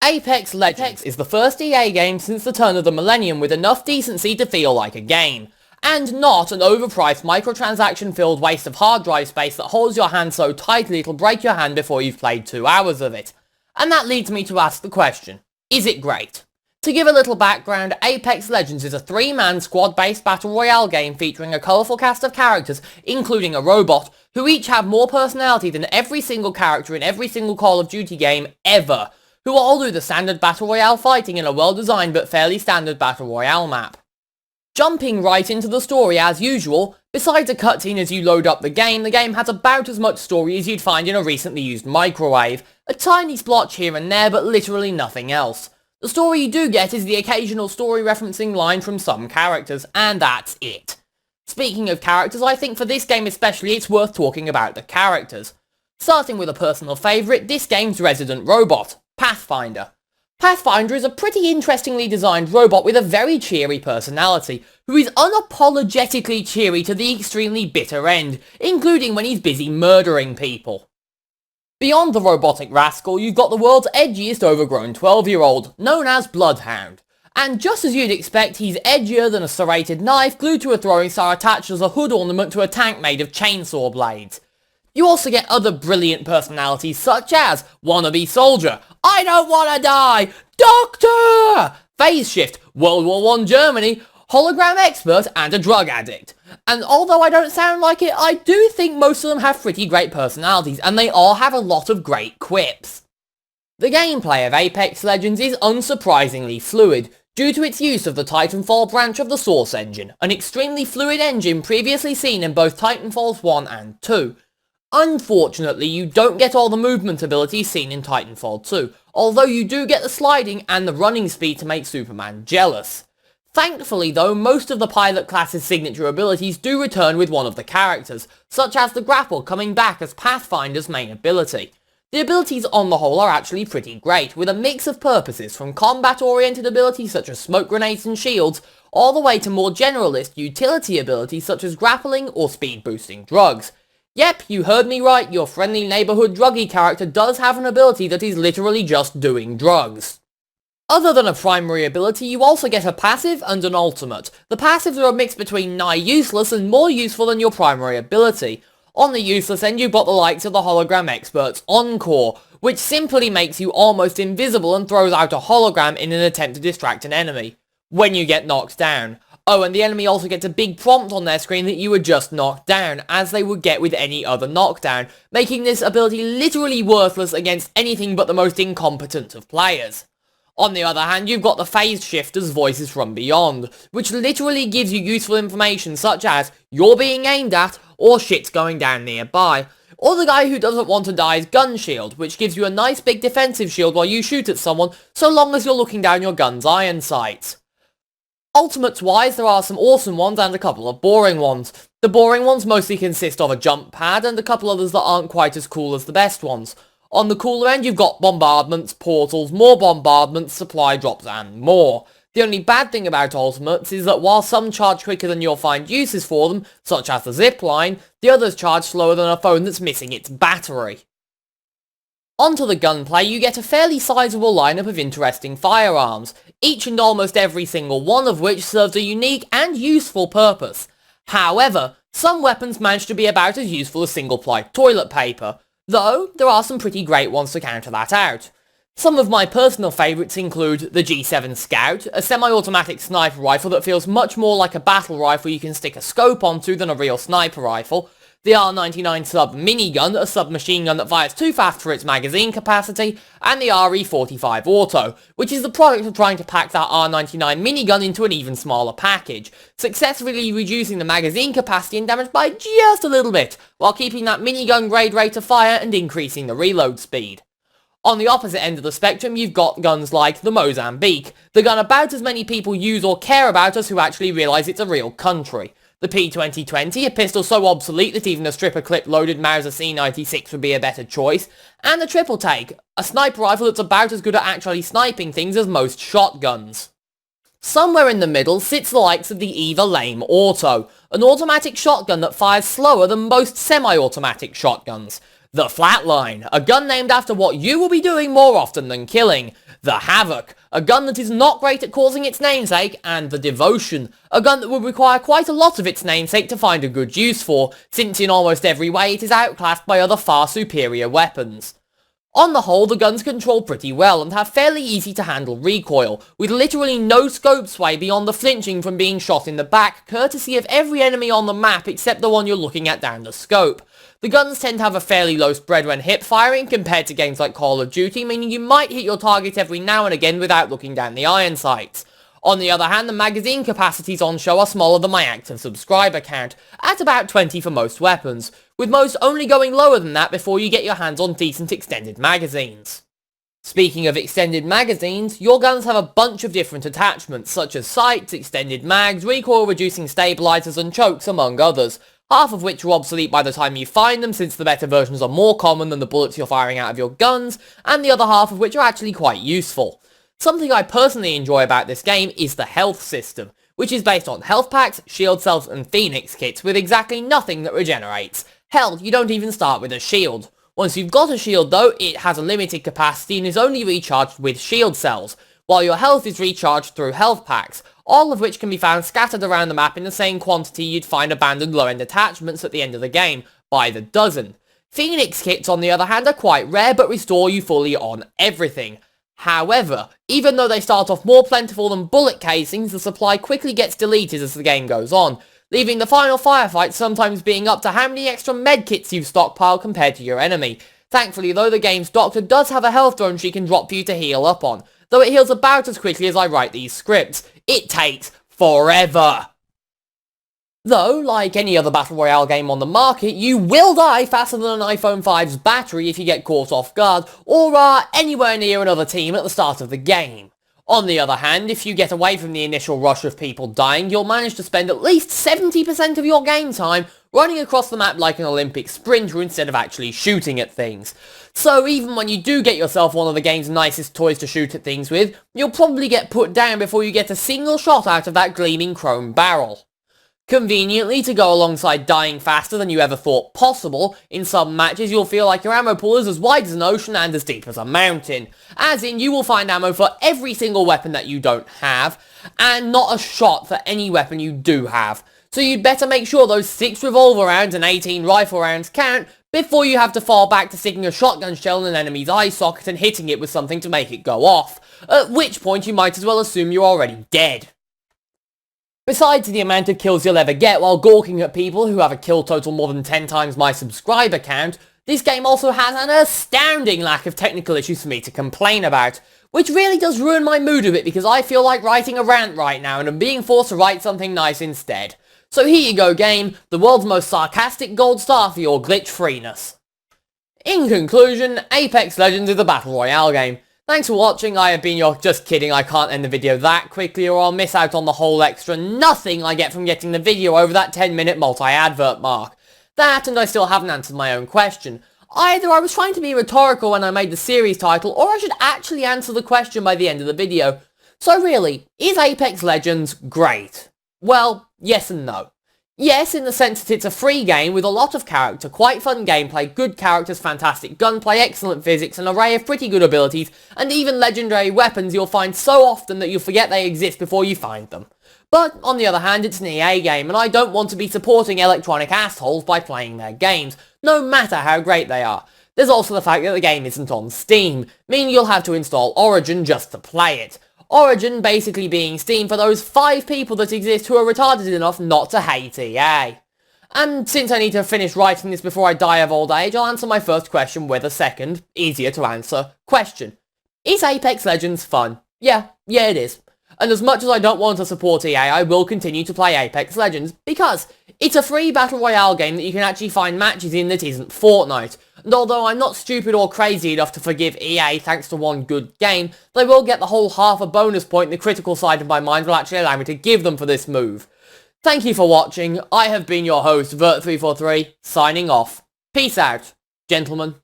Apex Legends is the first EA game since the turn of the millennium with enough decency to feel like a game, and not an overpriced microtransaction-filled waste of hard drive space that holds your hand so tightly it'll break your hand before you've played 2 hours of it. And that leads me to ask the question, is it great? To give a little background, Apex Legends is a 3-man squad-based Battle Royale game featuring a colourful cast of characters, including a robot, who each have more personality than every single character in every single Call of Duty game ever, who all do the standard Battle Royale fighting in a well-designed but fairly standard Battle Royale map. Jumping right into the story as usual, besides a cutscene as you load up the game has about as much story as you'd find in a recently used microwave, a tiny splotch here and there but literally nothing else. The story you do get is the occasional story referencing line from some characters, and that's it. Speaking of characters, I think for this game especially it's worth talking about the characters. Starting with a personal favourite, this game's resident robot, Pathfinder. Pathfinder is a pretty interestingly designed robot with a very cheery personality, who is unapologetically cheery to the extremely bitter end, including when he's busy murdering people. Beyond the robotic rascal, you've got the world's edgiest overgrown 12-year-old, known as Bloodhound. And just as you'd expect, he's edgier than a serrated knife glued to a throwing star attached as a hood ornament to a tank made of chainsaw blades. You also get other brilliant personalities such as Wannabe Soldier, I don't wanna die, Doctor, Phase Shift, World War I Germany, Hologram Expert, and a drug addict. And although I don't sound like it, I do think most of them have pretty great personalities, and they all have a lot of great quips. The gameplay of Apex Legends is unsurprisingly fluid, due to its use of the Titanfall branch of the Source engine, an extremely fluid engine previously seen in both Titanfalls 1 and 2. Unfortunately, you don't get all the movement abilities seen in Titanfall 2, although you do get the sliding and the running speed to make Superman jealous. Thankfully though, most of the pilot class's signature abilities do return with one of the characters, such as the grapple coming back as Pathfinder's main ability. The abilities on the whole are actually pretty great, with a mix of purposes from combat-oriented abilities such as smoke grenades and shields, all the way to more generalist utility abilities such as grappling or speed-boosting drugs. Yep, you heard me right, your friendly neighbourhood druggy character does have an ability that is literally just doing drugs. Other than a primary ability, you also get a passive and an ultimate. The passives are a mix between nigh useless and more useful than your primary ability. On the useless end, you've got the likes of the Hologram Expert's Encore, which simply makes you almost invisible and throws out a hologram in an attempt to distract an enemy, when you get knocked down. Oh, and the enemy also gets a big prompt on their screen that you were just knocked down, as they would get with any other knockdown, making this ability literally worthless against anything but the most incompetent of players. On the other hand, you've got the Phase Shifter's Voices from Beyond, which literally gives you useful information such as, you're being aimed at, or shit's going down nearby. Or the guy who doesn't want to die's Gun Shield, which gives you a nice big defensive shield while you shoot at someone, so long as you're looking down your gun's iron sights. Ultimates-wise, there are some awesome ones and a couple of boring ones. The boring ones mostly consist of a jump pad and a couple others that aren't quite as cool as the best ones. On the cooler end, you've got bombardments, portals, more bombardments, supply drops, and more. The only bad thing about ultimates is that while some charge quicker than you'll find uses for them, such as the zip line, the others charge slower than a phone that's missing its battery. Onto the gunplay, you get a fairly sizable lineup of interesting firearms, each and almost every single one of which serves a unique and useful purpose. However, some weapons manage to be about as useful as single-ply toilet paper, though there are some pretty great ones to counter that out. Some of my personal favourites include the G7 Scout, a semi-automatic sniper rifle that feels much more like a battle rifle you can stick a scope onto than a real sniper rifle, the R99 Sub Minigun, a submachine gun that fires too fast for its magazine capacity, and the RE45 Auto, which is the product of trying to pack that R99 minigun into an even smaller package, successfully reducing the magazine capacity and damage by just a little bit, while keeping that minigun grade rate of fire and increasing the reload speed. On the opposite end of the spectrum, you've got guns like the Mozambique, the gun about as many people use or care about as who actually realise it's a real country. The P2020, a pistol so obsolete that even a stripper clip-loaded Mauser C96 would be a better choice, and the Triple Take, a sniper rifle that's about as good at actually sniping things as most shotguns. Somewhere in the middle sits the likes of the Eva Lame Auto, an automatic shotgun that fires slower than most semi-automatic shotguns. The Flatline, a gun named after what you will be doing more often than killing. The Havoc, a gun that is not great at causing its namesake. And the Devotion, a gun that would require quite a lot of its namesake to find a good use for, since in almost every way it is outclassed by other far superior weapons. On the whole, the guns control pretty well and have fairly easy to handle recoil, with literally no scope sway beyond the flinching from being shot in the back, courtesy of every enemy on the map except the one you're looking at down the scope. The guns tend to have a fairly low spread when hip firing compared to games like Call of Duty, meaning you might hit your target every now and again without looking down the iron sights. On the other hand, the magazine capacities on show are smaller than my active subscriber count, at about 20 for most weapons, with most only going lower than that before you get your hands on decent extended magazines. Speaking of extended magazines, your guns have a bunch of different attachments, such as sights, extended mags, recoil reducing stabilizers and chokes among others, half of which are obsolete by the time you find them since the better versions are more common than the bullets you're firing out of your guns, and the other half of which are actually quite useful. Something I personally enjoy about this game is the health system, which is based on health packs, shield cells and phoenix kits with exactly nothing that regenerates. Hell, you don't even start with a shield. Once you've got a shield though, it has a limited capacity and is only recharged with shield cells, while your health is recharged through health packs, all of which can be found scattered around the map in the same quantity you'd find abandoned low-end attachments at the end of the game, by the dozen. Phoenix kits on the other hand are quite rare but restore you fully on everything. However, even though they start off more plentiful than bullet casings, the supply quickly gets deleted as the game goes on, leaving the final firefight sometimes being up to how many extra medkits you've stockpiled compared to your enemy. Thankfully though, the game's doctor does have a health drone she can drop for you to heal up on, though it heals about as quickly as I write these scripts. It takes forever. Though, like any other Battle Royale game on the market, you will die faster than an iPhone 5's battery if you get caught off guard, or are anywhere near another team at the start of the game. On the other hand, if you get away from the initial rush of people dying, you'll manage to spend at least 70% of your game time running across the map like an Olympic sprinter instead of actually shooting at things. So even when you do get yourself one of the game's nicest toys to shoot at things with, you'll probably get put down before you get a single shot out of that gleaming chrome barrel. Conveniently, to go alongside dying faster than you ever thought possible, in some matches you'll feel like your ammo pool is as wide as an ocean and as deep as a mountain. As in, you will find ammo for every single weapon that you don't have, and not a shot for any weapon you do have. So you'd better make sure those 6 revolver rounds and 18 rifle rounds count, before you have to fall back to sticking a shotgun shell in an enemy's eye socket and hitting it with something to make it go off, at which point you might as well assume you're already dead. Besides the amount of kills you'll ever get while gawking at people who have a kill total more than 10 times my subscriber count, this game also has an astounding lack of technical issues for me to complain about, which really does ruin my mood a bit because I feel like writing a rant right now and I'm being forced to write something nice instead. So here you go game, the world's most sarcastic gold star for your glitch freeness. In conclusion, Apex Legends is a Battle Royale game. Thanks for watching, I have been your... Just kidding, I can't end the video that quickly or I'll miss out on the whole extra nothing I get from getting the video over that 10-minute multi-advert mark. That, and I still haven't answered my own question. Either I was trying to be rhetorical when I made the series title, or I should actually answer the question by the end of the video. So really, is Apex Legends great? Well, yes and no. Yes, in the sense that it's a free game with a lot of character, quite fun gameplay, good characters, fantastic gunplay, excellent physics, an array of pretty good abilities, and even legendary weapons you'll find so often that you'll forget they exist before you find them. But, on the other hand, it's an EA game, and I don't want to be supporting electronic assholes by playing their games, no matter how great they are. There's also the fact that the game isn't on Steam, meaning you'll have to install Origin just to play it. Origin basically being Steam for those 5 people that exist who are retarded enough not to hate EA. And since I need to finish writing this before I die of old age, I'll answer my first question with a second, easier to answer, question. Is Apex Legends fun? Yeah, it is. And as much as I don't want to support EA, I will continue to play Apex Legends, because it's a free Battle Royale game that you can actually find matches in that isn't Fortnite. And although I'm not stupid or crazy enough to forgive EA thanks to one good game, they will get the whole half a bonus point the critical side of my mind will actually allow me to give them for this move. Thank you for watching, I have been your host, Vert343, signing off. Peace out, gentlemen.